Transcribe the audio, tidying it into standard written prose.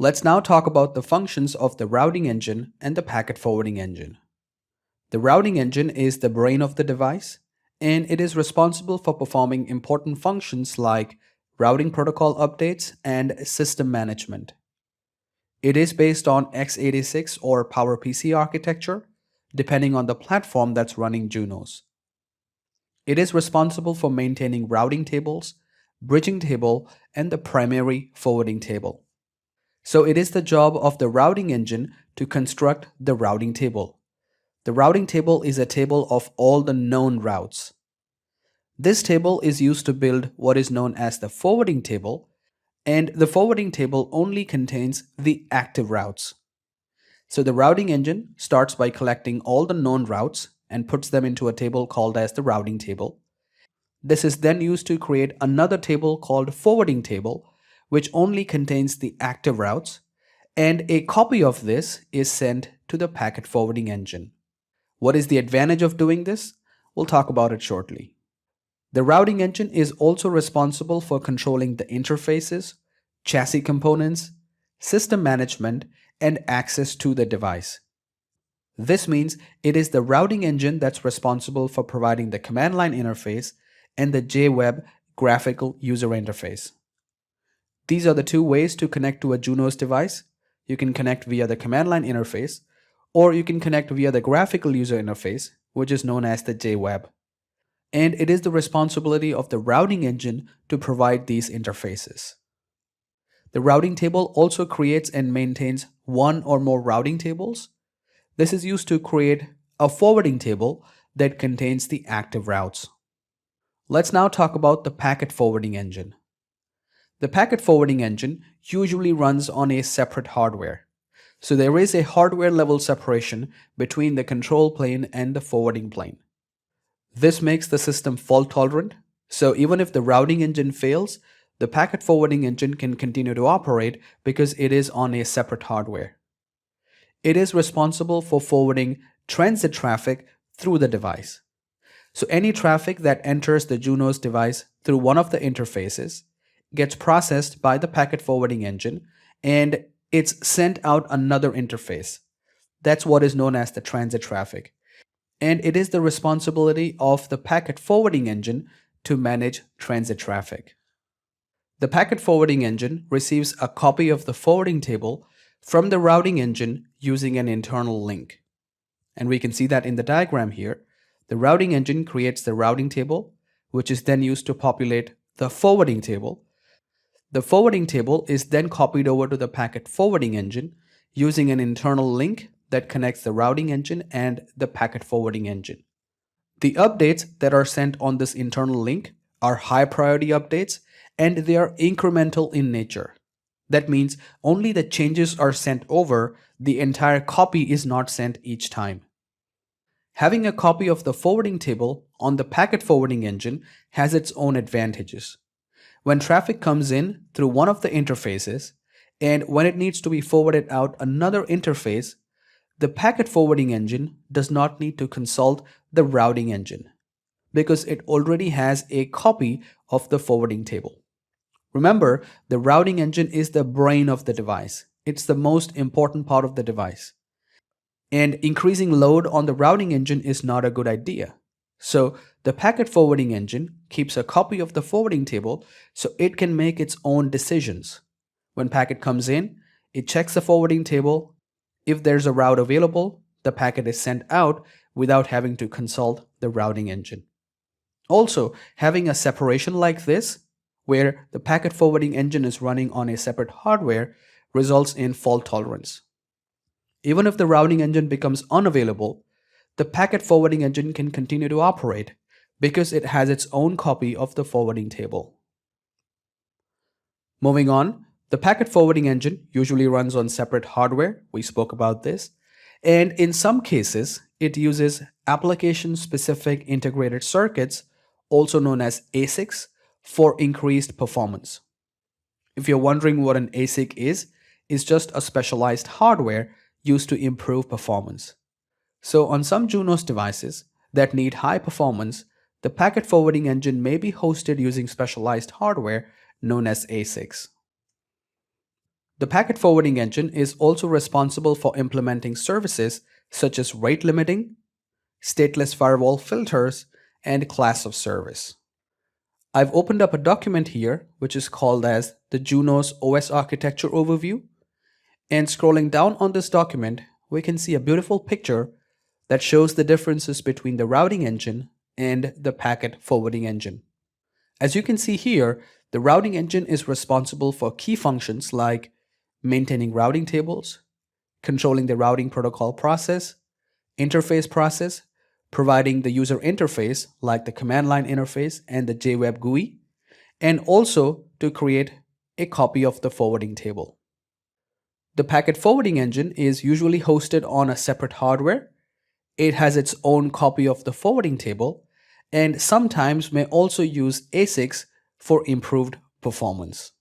Let's now talk about the functions of the routing engine and the packet forwarding engine. The routing engine is the brain of the device, and it is responsible for performing important functions like routing protocol updates and system management. It is based on x86 or PowerPC architecture, depending on the platform that's running Junos. It is responsible for maintaining routing tables, bridging table, and the primary forwarding table. So it is the job of the routing engine to construct the routing table. The routing table is a table of all the known routes. This table is used to build what is known as the forwarding table, and the forwarding table only contains the active routes. So the routing engine starts by collecting all the known routes and puts them into a table called as the routing table. This is then used to create another table called forwarding table, which only contains the active routes, and a copy of this is sent to the packet forwarding engine. What is the advantage of doing this? We'll talk about it shortly. The routing engine is also responsible for controlling the interfaces, chassis components, system management, and access to the device. This means it is the routing engine that's responsible for providing the command line interface and the JWeb graphical user interface. These are the two ways to connect to a Junos device. You can connect via the command line interface, or you can connect via the graphical user interface, which is known as the JWeb. And it is the responsibility of the routing engine to provide these interfaces. The routing table also creates and maintains one or more routing tables. This is used to create a forwarding table that contains the active routes. Let's now talk about the packet forwarding engine. The packet forwarding engine usually runs on a separate hardware. So there is a hardware level separation between the control plane and the forwarding plane. This makes the system fault tolerant, so even if the routing engine fails, the packet forwarding engine can continue to operate because it is on a separate hardware. It is responsible for forwarding transit traffic through the device. So any traffic that enters the Junos device through one of the interfaces gets processed by the packet forwarding engine and it's sent out another interface. That's what is known as the transit traffic. And it is the responsibility of the packet forwarding engine to manage transit traffic. The packet forwarding engine receives a copy of the forwarding table from the routing engine using an internal link. And we can see that in the diagram here. The routing engine creates the routing table, which is then used to populate the forwarding table. The forwarding table is then copied over to the packet forwarding engine using an internal link that connects the routing engine and the packet forwarding engine. The updates that are sent on this internal link are high priority updates and they are incremental in nature. That means only the changes are sent over, the entire copy is not sent each time. Having a copy of the forwarding table on the packet forwarding engine has its own advantages. When traffic comes in through one of the interfaces and when it needs to be forwarded out another interface, the packet forwarding engine does not need to consult the routing engine because it already has a copy of the forwarding table. Remember, the routing engine is the brain of the device. It's the most important part of the device. And increasing load on the routing engine is not a good idea. So the packet forwarding engine keeps a copy of the forwarding table so it can make its own decisions. When packet comes in, it checks the forwarding table. If there's a route available, the packet is sent out without having to consult the routing engine. Also, having a separation like this, where the packet forwarding engine is running on a separate hardware, results in fault tolerance. Even if the routing engine becomes unavailable, the packet forwarding engine can continue to operate because it has its own copy of the forwarding table. Moving on, the packet forwarding engine usually runs on separate hardware. We spoke about this. And in some cases, it uses application-specific integrated circuits, also known as ASICs, for increased performance. If you're wondering what an ASIC is, it's just a specialized hardware used to improve performance. So on some Junos devices that need high performance, the packet forwarding engine may be hosted using specialized hardware known as ASICs. The packet forwarding engine is also responsible for implementing services such as rate limiting, stateless firewall filters, and class of service. I've opened up a document here which is called as the Junos OS Architecture Overview, and scrolling down on this document, we can see a beautiful picture that shows the differences between the routing engine and the packet forwarding engine. As you can see here, the routing engine is responsible for key functions like maintaining routing tables, controlling the routing protocol process, interface process, providing the user interface like the command line interface and the JWeb GUI, and also to create a copy of the forwarding table. The packet forwarding engine is usually hosted on a separate hardware. It has its own copy of the forwarding table and sometimes may also use ASICs for improved performance.